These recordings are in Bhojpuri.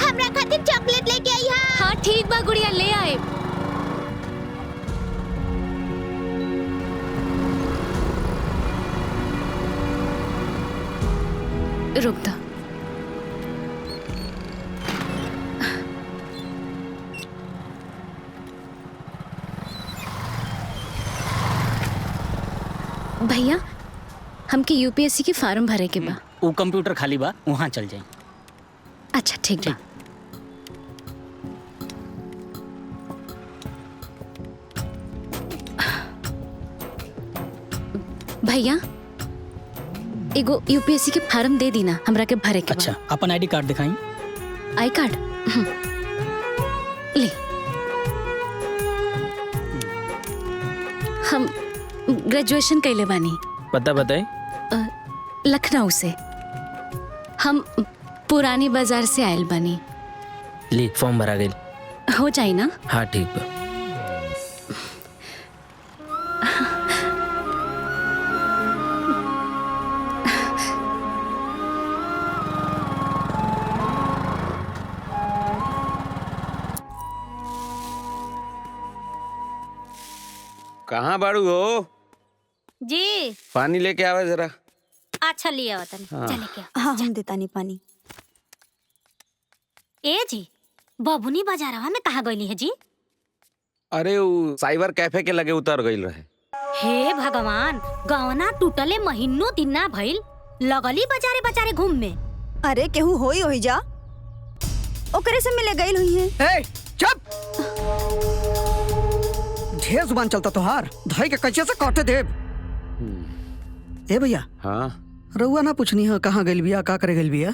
हमरा खातिर चॉकलेट लेके आई हा। हाँ ठीक बा गुड़िया, ले आए। रुक दा। भैया हमके यूपीएससी के फार्म भरे के बा। वो कंप्यूटर खाली बा, वहाँ चल जाए। अच्छा ठीक बा। भैया एगो यूपीएससी के फार्म दे दी ना, हमरा के भरे के बा। अच्छा, अपन आईडी कार्ड दिखाई। आई कार्ड ले। हम ग्रेजुएशन कैले बानी। पता बताए? लखनऊ से। हम पुरानी बाजार से आयल बानी। ली फॉर्म भरा गई। हो जाए ना? हाँ ठीक बा। कहाँ बाड़ू हो? जी पानी लेके आवे जरा। अच्छा लिया वतन। हाँ। चले क्या? हाँ हम देता नहीं पानी। ए जी बबुनी बाजारवा में कहाँ गईली है जी? अरे वो साइबर कैफे के लगे उतर गई रहे। हे भगवान, गवना टूटले महीनों दिन ना भइल, लगली बाजारे बाजारे घूम में। अरे केहू होई होई जा, ओकरे से मिले गई हुई है। ए, चुप! ढेर जुबान चलता तोहार, धाई के कच्चे से काटे दे। ए भैया, हाँ रउआ ना पूछनी है कहाँ गइल बिया, का करे गइल बिया?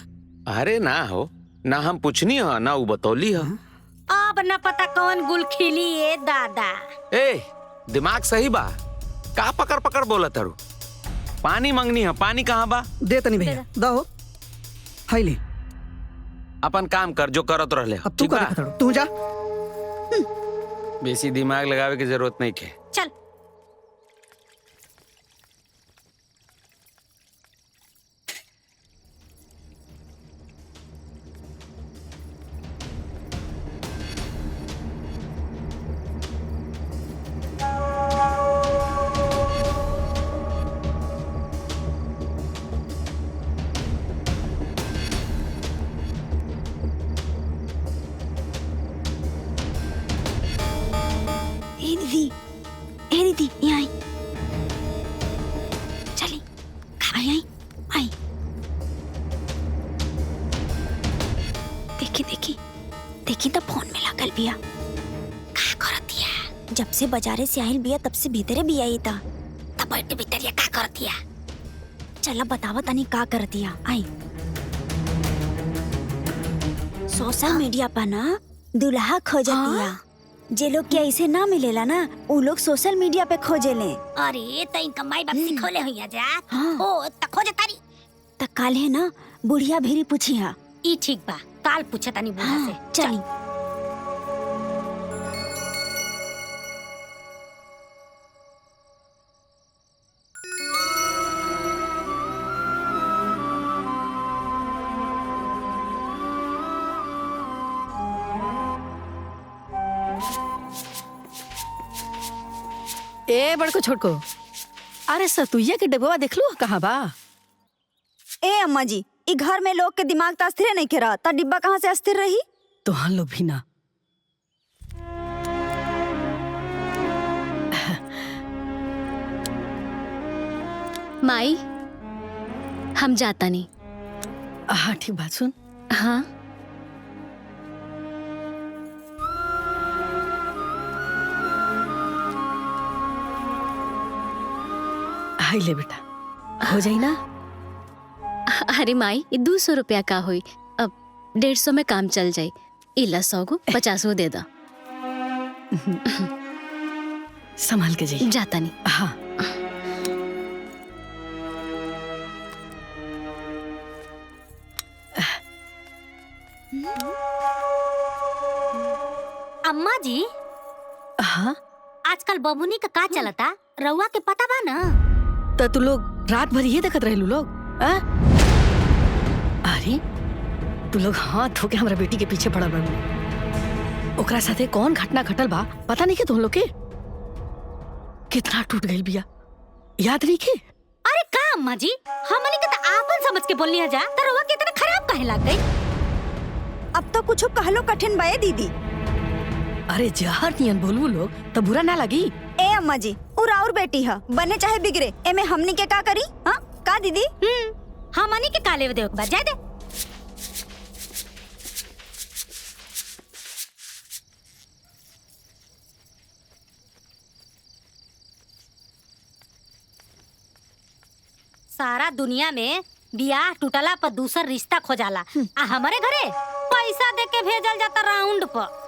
अरे ना हो ना, हम पूछनी है ना वो बतौली है। अब न पता कौन गुल खिली है दादा। ए दिमाग सही बा, का पकड़ पकड़ बोला तारू? पानी मंगनी है, पानी कहाँ बा? दे तनी भैया, दो। हाय ले, अपन काम कर जो करत रहले। अब तू करे खतड़, तू जा। बेसी दिमाग लगावे की जरूरत नहीं है। चल ए दीदी यहाँ आई। चली आई आई आई। देखी देखी देखी तो फोन में लागल बिया। का करतिया? जब से बाजारे से आइल बिया तब से भीतरे भी आई था। तब बैठ भीतर का करतिया? चला बतावा तनी का करतिया। आई सोशल मीडिया पर ना दुल्हा खोजतिया। जे लोग के ऐसे ना मिलेला ना, उ लोग सोशल मीडिया पे खोजेले। अरे तई कमाई बाप सिखोले हुई जा। हाँ। ओ त खोज तारी। त काल है ना बुढ़िया भेरी पूछिया। ई ठीक बा, काल पूछे तानी बुढ़ा से। चली। ए बड़को छोटको, अरे सतुइया के डब्बा देख लो कहाँ बा? ए अम्मा जी, ई घर में लोग के दिमाग तो अस्थिर नहीं रहा, ता डिब्बा कहाँ से अस्थिर रही? तो हम लोग भी ना। माई हम जाता नहीं। हाँ ठीक बात सुन। हाँ हाय ले बेटा, हो जाई ना? अरे माई, 200 रुपया का हुई, अब 150 में काम चल जाए। इला 100 को 50 दे दा। संभाल के जाइए। जाता नहीं। हाँ अम्मा जी, हाँ आजकल बबुनी का का चलता रउआ के पता बा ना? तो तू लोग रात भर ये देखत रहे लोग? आ? अरे तू लोग हाथ धो के हमरा बेटी के पीछे पड़ल बड़ू। ओकरा साथे कौन घटना घटल बा पता नहीं के तुम लोग के? कितना टूट गई बिया याद नहीं के? अरे का अम्मा जी, हमनी के तो आपन समझ के बोलनी है जा, त रउआ के इतना खराब काहे लाग गई? अब तो कुछ कहलो कठिन बाए दीदी। अरे जहर नियन बोलू लोग तो बुरा ना लगी। ए अम्मा जी, उ राउर बेटी है, बने चाहे बिगड़े, एमे हमनी के का करी? हाँ का दीदी? हमनी के काले देव के बाद जाए दे। सारा दुनिया में बियाह टूटला पर दूसर रिश्ता खोजाला, आ हमारे घरे पैसा दे के भेजल जाता राउंड पर।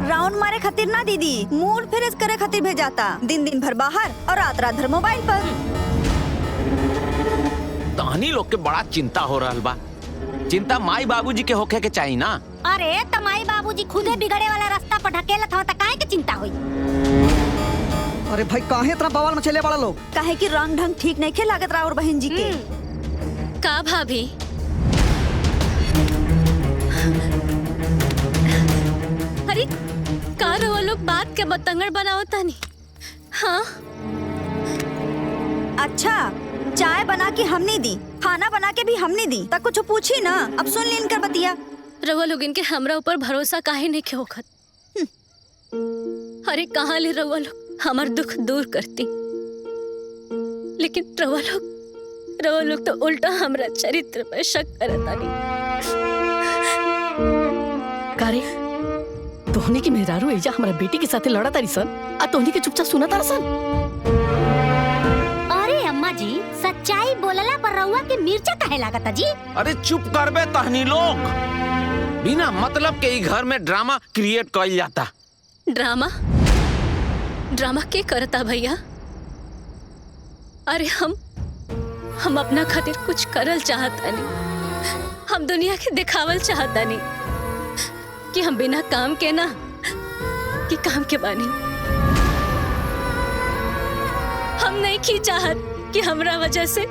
राउंड मारे खातिर ना दीदी, मूड फ्रेश करे खातिर भेजाता। दिन दिन भर बाहर और रात रात भर मोबाइल पर। तहनी लोग के बड़ा चिंता हो रहा बा। चिंता माई बाबूजी के होखे के चाहिए ना। अरे तमाई बाबूजी खुदे बिगड़े वाला रास्ता पर ढकेलत हवा, त काहे के चिंता होई? अरे भाई काहे इतना बवाल मचले बड़ा लोग? काहे कि रंग ढंग ठीक नहीं खे लागत राउर बहन जी के। का भाभी? अरे का रहो लोग बात के बतंगड़ बनाओ तानी? हाँ अच्छा, चाय बना के हमने दी, खाना बना के भी हमने दी, तक कुछ पूछी ना। अब सुन लीन कर बतिया। रवा लोग इनके हमरा ऊपर भरोसा काहे नहीं के होखत? अरे कहाँ ले रवा लोग हमार दुख दूर करती, लेकिन रवा लोग तो उल्टा हमरा चरित्र पे शक करतानी। कारे तोहनी की मेहरारू एजा हमारा बेटी के साथे लड़ा तारी सन, आ तोहनी के चुपचाप सुना तार सन। अरे अम्मा जी, सच्चाई बोलला पर रउआ के मिर्चा काहे लागता जी? अरे चुप करबे तहनी लोग। बिना मतलब के ई घर में ड्रामा क्रिएट कइल जाता। ड्रामा के करता भैया? अरे हम अपना खातिर कुछ करल चाहता नहीं। हम दुनिया के दिखावल चाहता नहीं कि हम बिना काम के ना कि काम के बानी। हम नहीं की चाहत कि हमरा वजह से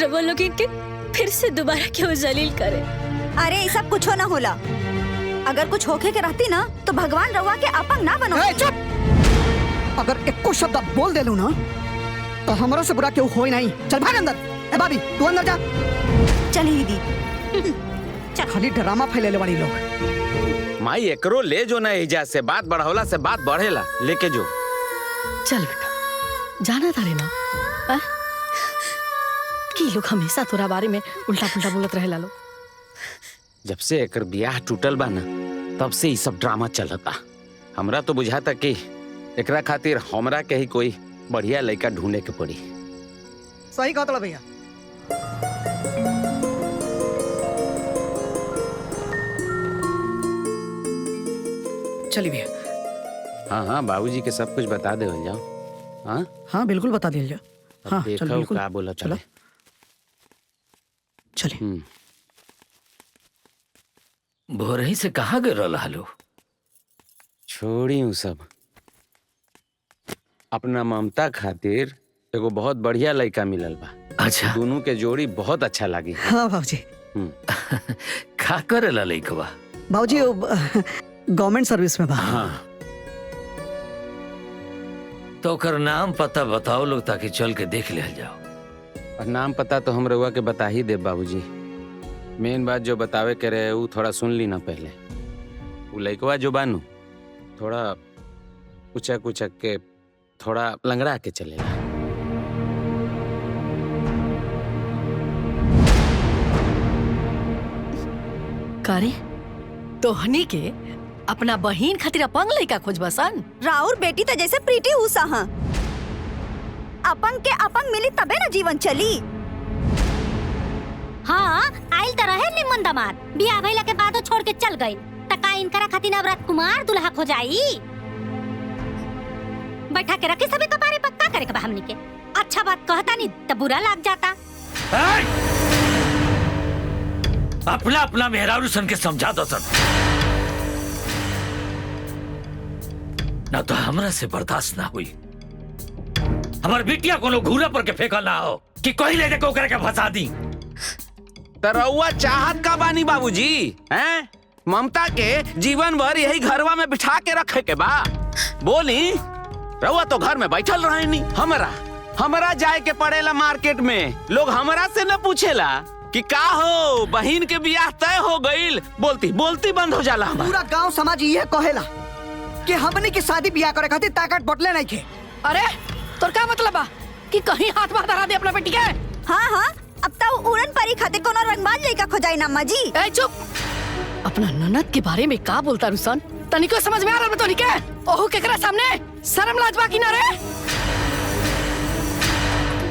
रवा लोग के फिर से दोबारा क्यों जलील करे। अरे ये सब कुछ ना होला। अगर कुछ होके के रहती ना तो भगवान रवा के अपंग ना बनो। चुप! अगर एको शब्द आप बोल देलू ना तो हमरा से बुरा क्यों होई नहीं। चल भाग अंदर। ए भाभी तू अंदर जा। चली दीदी। खाली ड्रामा फैलेले वाली लोग। माई एकरो ले जो ना एजा से बात बढ़ावला से बात बढ़ेला। लेके जो। चल बेटा, जाना तारे ना कि लोग हमेशा तोरा बारे में उल्टा पुल्टा बोलत रहे लालो। जब से एकर बियाह टूटल बा ना तब से ये सब ड्रामा चलता। हमरा तो बुझाता कि एकरा खातिर हमरा के ही कोई बढ़िया लड़का ढूंढे के पड़ी। सही कहत भैया। चलिए भैया। हाँ बाबूजी के सब कुछ बता दे जाओ। हाँ हाँ बिल्कुल बता दिया। हाँ चल देखो बिल्कुल। का बोला चलो। चलिए। भोरही से कहाँ गए रहलो? छोड़ी हूँ सब। अपना ममता खातिर एगो बहुत बढ़िया लड़का मिलल बा। अच्छा, दोनों के जोड़ी बहुत अच्छा लगी। हाँ बाबूजी। का करेला लइकवा? बाबूजी गवर्नमेंट सर्विस में बा। हाँ तो ओकर नाम पता बताओ लोग ताकि चल के देख ले जाओ। और नाम पता तो हम रउआ के बता ही दे बाबूजी। मेन बात जो बतावे के रहे वो थोड़ा सुन ली ना पहले। वो लड़कवा जो बानू थोड़ा उचक उचक के थोड़ा लंगड़ा के चलेला। कारे तोहनी के अपना बहिन खातिर अपंग लइका खोजबा सन? राउर बेटी तो जैसे प्रीति उषा हाँ। अपंग के अपंग मिली तबे ना जीवन चली। हाँ आइल त रहे निमन दामाद, बियाह भइला के बाद छोड़ के चल गई। तका इनकरा खातिर अब राजकुमार दुल्हा खोजाई। बैठा के रखे सबे कपारे पक्का करे के बा हमनी के। अच्छा बात कहता नहीं त बुरा लग जाता। अपना अपना मेहरारू सन के समझा दो सन, ना तो हमरा से बर्दाश्त ना हुई। हमार बिटिया कोनो घूरा पर के फेंका ना हो कि कोई ले जाके ओकरा के फंसा दी। तो रउआ चाहत का बानी बाबूजी हैं? ममता के जीवन भर यही घरवा में बिठा के रखे के बा? बोली, रउआ तो घर में बैठल रहे नहीं। हमरा जाए के पड़ेला मार्केट में। लोग हमरा से न पूछेला कि का हो बहन के बियाह तय हो गईल, बोलती बंद हो जाला। पूरा गांव समाज ये कहेला कि हमने की शादी बियाह करे खातिर ताकत बटले नहीं खे। अरे तोर का मतलब बा कि कहीं हाथ में धरा दे अपना बेटी के? हाँ अब तो उड़न परी खातिर कोनो रंगबाज लड़का खोजाई ना अम्मा जी। ए चुप, अपना ननद के बारे में का बोलता रुसन? तनिको समझ में आ रहा तोनी के? ओहू केकरा सामने शर्म लाज बाकी ना रे?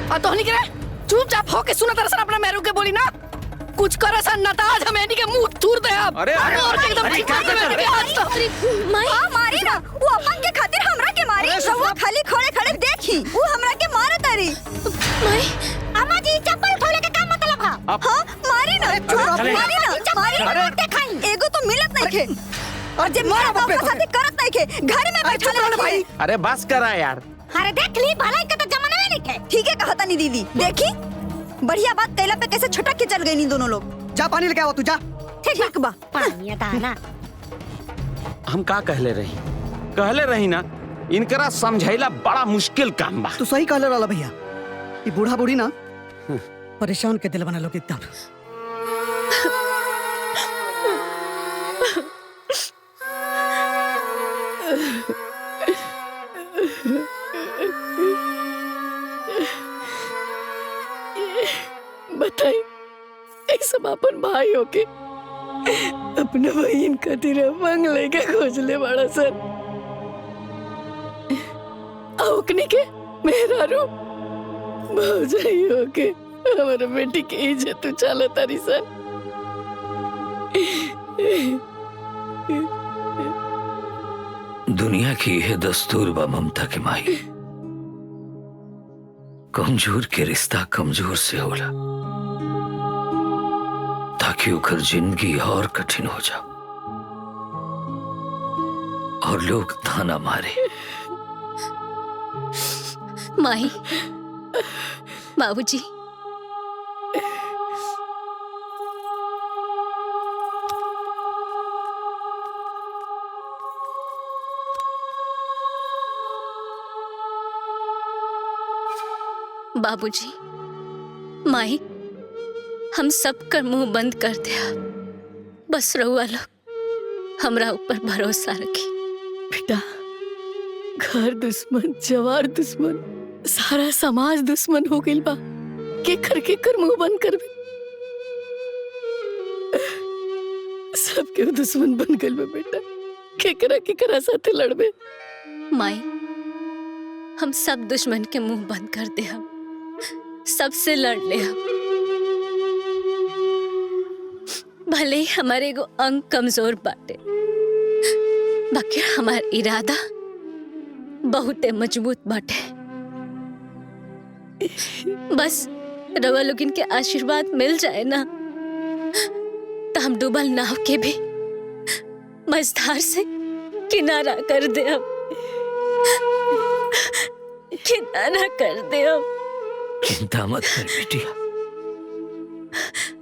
आ तोहनी के रे चुपचाप होके सुना तरसन अपना मेरू के बोली ना। कुछ करसन ना ताज हम एनी के मुंह थूर दे अब। अरे एकदम माई मारी ना, वो अपन के खातिर हमरा के मारी। रउआ खाली खड़े देखी, वो हमरा के मारत तारी। माई अम्मा जी चप्पल खोले के का मतलब है? हाँ मारी ना, मारी ना खाई। एगो तो मिलत नहीं खे और जे मारा बाप के साथ करत नहीं खे, घर में बैठा ले भाई। अरे बस करा यार। अरे देख ली भलाई का तो जमाना में नहीं थे। ठीक है कहता नहीं दीदी, देखी बढ़िया बात कैला पे कैसे छटक के चल गई नी दोनों लोग। जा पानी लेके आओ तू जा। ठीक बा। पानी था ना। हम का कहले रही ना, इनकरा समझाइला बड़ा मुश्किल काम बा। तू सही कहले रहला भैया, ये बूढ़ा बूढ़ी ना परेशान के दिल बना लोग एकदम। बताई एक सब अपन भाई होके अपने बहन खातिर मंग लेके खोज ले बड़ा सर। ओकनी के मेहरारू भौजाई होके हमारे बेटी की इज्जत उछाले तारी सर। दुनिया की यह दस्तूर बा ममता के माई। कमजोर के रिश्ता कमजोर से होला ताकि ओकर जिंदगी और कठिन हो जाओ और लोग ताना मारे। माई, बाबूजी, बाबूजी, माई, हम सब कर मुंह बंद कर दे। बस रहुआ लोग हमरा ऊपर भरोसा रखी। बेटा, घर दुश्मन, जवार दुश्मन, सारा समाज दुश्मन हो गइल बा। केकर मुंह बंद करबे? सबके दुश्मन बन गइल बा बेटा। केकरा साथे लड़बे? माई, हम सब दुश्मन के मुंह बंद कर दे। हम सबसे लड़ ले। हम भले ही हमारे एगो अंग कमजोर बाटे, बाकी हमार इरादा बहुते मजबूत बाटे। बस रवा लोग इनके आशीर्वाद मिल जाए ना, तो हम डूबल नाव के भी मझधार से किनारा कर दे। हम किनारा कर दे। हम चिंता मत कर बेटिया,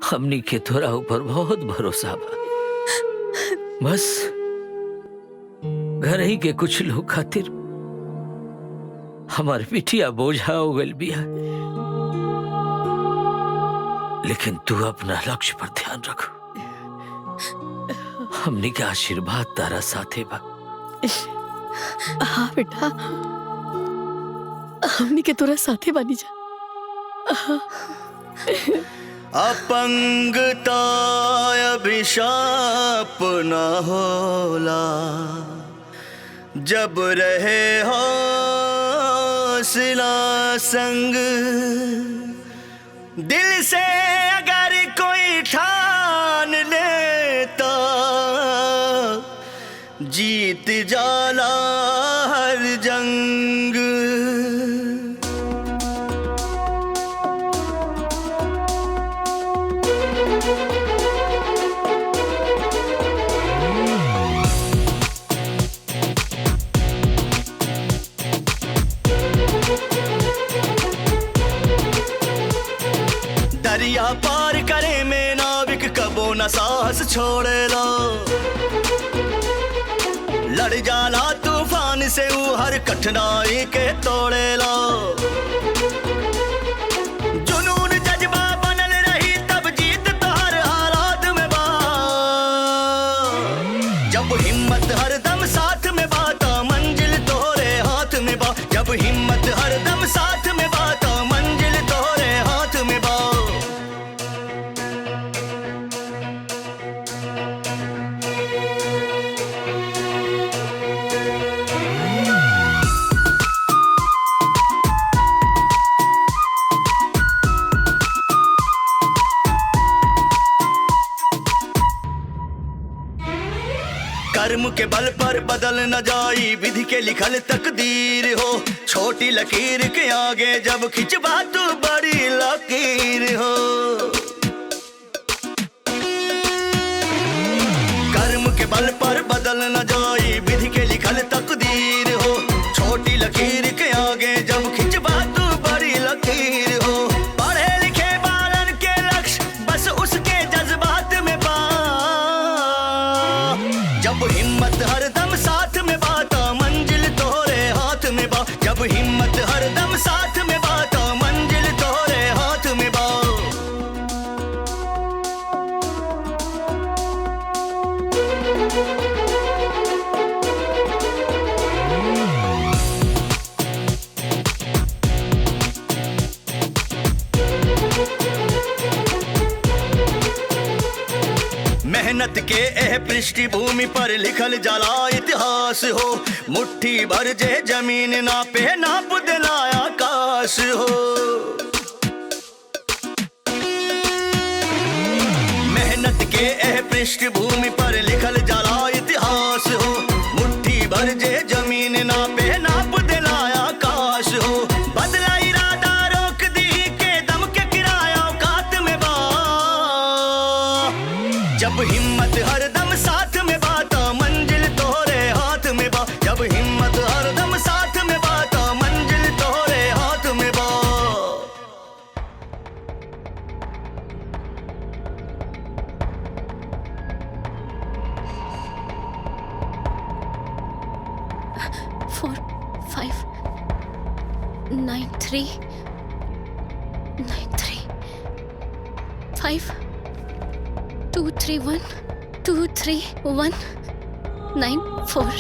हमनी के तोरा ऊपर बहुत भरोसा बा। बस घर ही के कुछ लोग खातिर हमार पिठिया बोझा हो गइल बिया, लेकिन तू अपना लक्ष्य पर ध्यान रखो। हमनी के आशीर्वाद तारा साथे बा। हाँ बेटा, हमनी के तोरा साथे बानी जा। अपंगता अभिशाप न होला, जब रहे हौसला संग। दिल से अगर कोई ठान लेता, जीत जाला हर जंग। दरिया पार करे में ना कबो न साहस छोड़ेला। लड़ जाला तूफान से ऊ हर कठिनाई के तोड़ेला। जुनून जज्बा बनल रही तब जीत तो हर हालात में बा। जब हिम्मत हरदम साथ में बाता मंजिल तोरे हाथ में बा। जब हिम्मत हरदम साथ में बाता मंजिल तोरे हाथ में बा। कर्म के बल पर बदल न जाई विधि के लिखल तकदीर हो। छोटी लकीर के आगे जब खिंचवा तू बड़ी लकीर हो। कर्म के बल पर बदल न जाई विधि के लिखल तकदीर हो। छोटी लकीर के आगे जब खिंचवा तू बड़ी लकीर हो। पढ़े लिखे बालन के लक्ष्य बस उसके जज्बात में बा। जब हिम्मत हरदम साथ में बाता मंजिल तोरे हाथ में बा। जब हिम्मत हरदम साथ में बाता मंजिल तोरे हाथ में बा। मेहनत के एह पृष्ठभूमि पर लिखल जाला इतिहास हो। मुट्ठी भर जे जमीन नापे नाप देला आकाश हो। मेहनत के एह पृष्ठभूमि पर लिखल जाला इतिहास हो। मुट्ठी भर जे जमीन नापे नाप देला आकाश हो। बदला इरादा रोक दी के दम के किराया औकात में बा। जब हिम्मत हरदम साथ में बाता मंजिल तोरे हाथ में बा। जब हिम्मत हरदम साथ में बाता मंजिल तोरे हाथ में बा। फोर 5 9 3 9 3 5 2 3 1 2 3 1 9 4।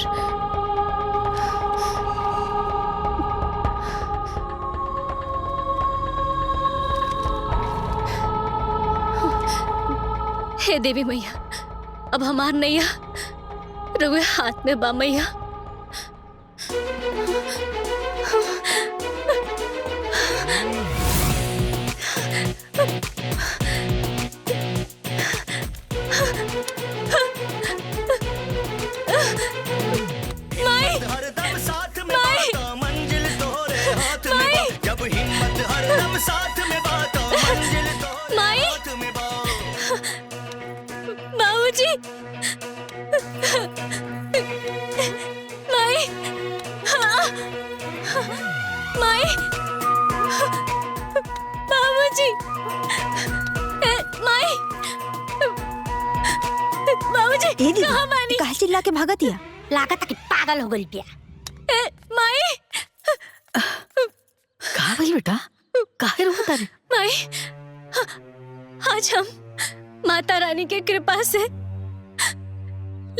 हे देवी मैया, अब हमार नैया रुए हाथ में बा मैया। हरदम साथ में बाता मंजिल तोरे हाथ में बा। जब हिम्मत हरदम साथ में बाता मंजिल तोरे हाथ में बा। बाबूजी, माई, माई, बाबूजी, माई, बाबूजी, कहाँ बानी? काहे चिल्ला के भागत या? लागत कि पागल हो गई पिया। माई, कहाँ गई बेटा? काहे रोता रे? माई, आज हम माता रानी के कृपा से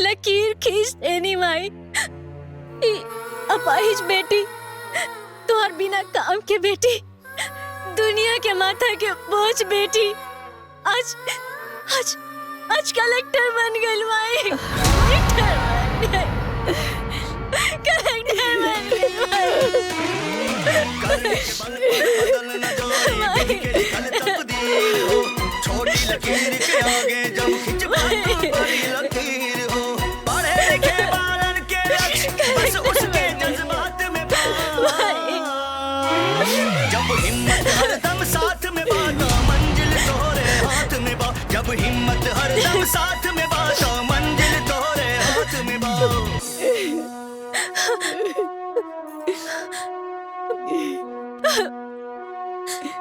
लकीर खींच देनी माई। ई अपाहिज बेटी, तोहर बिना काम के बेटी, दुनिया के माथा के बोझ बेटी, आज आज आज कलेक्टर बन गई माई। कलेक्टर बन गई माई। छोटी लकीर के आगे जब खिंचवा तू बड़ी लकीर हो। पढ़े लिखे बालन के लक्ष्य बस उसके जज्बात में बा। जब हिम्मत हरदम साथ में बाता मंजिल तोरे हाथ में बा। जब हिम्मत हरदम साथ में बाता मंजिल तोरे हाथ में बा।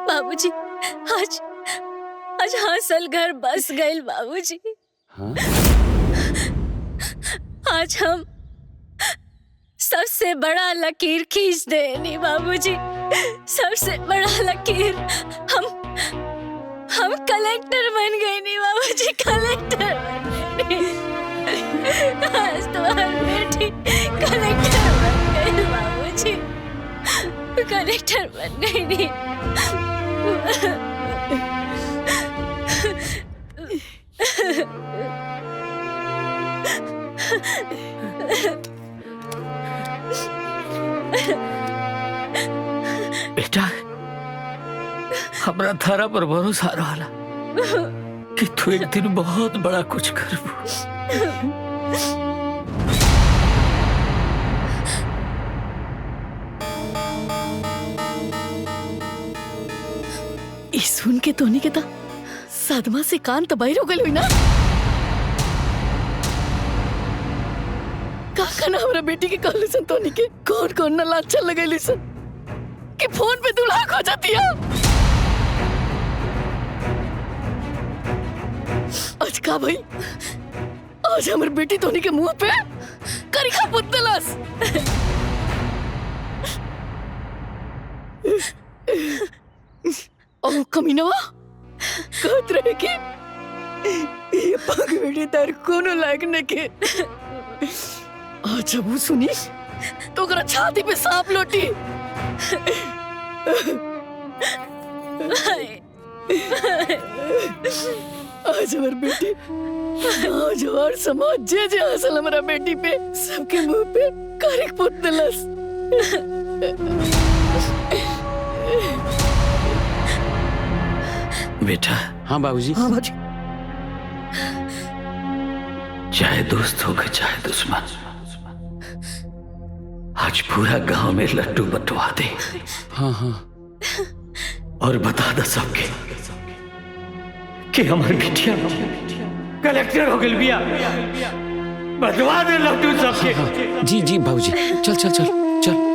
बाबूजी, आज आज हासिल घर बस गइल बाबूजी। हाँ? आज हम सबसे बड़ा लकीर खींच देनी बाबूजी, सबसे बड़ा लकीर। हम कलेक्टर बन गए नी बाबूजी, कलेक्टर बन गए। आज तुम्हारी बेटी कलेक्टर बन गई बाबूजी, कलेक्टर बन गई नी। बेटा हमरा थारा पर भरोसा रहा कि तू एक दिन बहुत बड़ा कुछ करबू। सुन के तोनी के ता सदमा से कान तबाही हो गई ना। का ना हमरा बेटी के कहली सन तोनी के कौन कौन ना लाचा लगैली सन कि फोन पे दुल्हा खो जाती है। आज का भाई, आज हमारी बेटी तोनी के मुंह पे करिखा पुतलस। ओ कमीनवा कहत रहे कि ये पग बेटी तार कोनो लायक न के। आज जब वो सुनी तो ओकरा छाती पे सांप लोटी। आज हमार बेटी, आज हमार समाज जे हासिल हमारा बेटी पे सबके मुंह पे कारिक पुतलस। बेटा। हाँ बाबूजी। हाँ बाबूजी। चाहे दोस्त हो गए चाहे दुश्मन, आज पूरा गांव में लड्डू बंटवा दे। हाँ हाँ। और बता दो सबके कि हमारी बिटिया कलेक्टर हो गई बिया। बंटवा दे लड्डू सबके। जी जी बाबूजी, चल चल चल चल।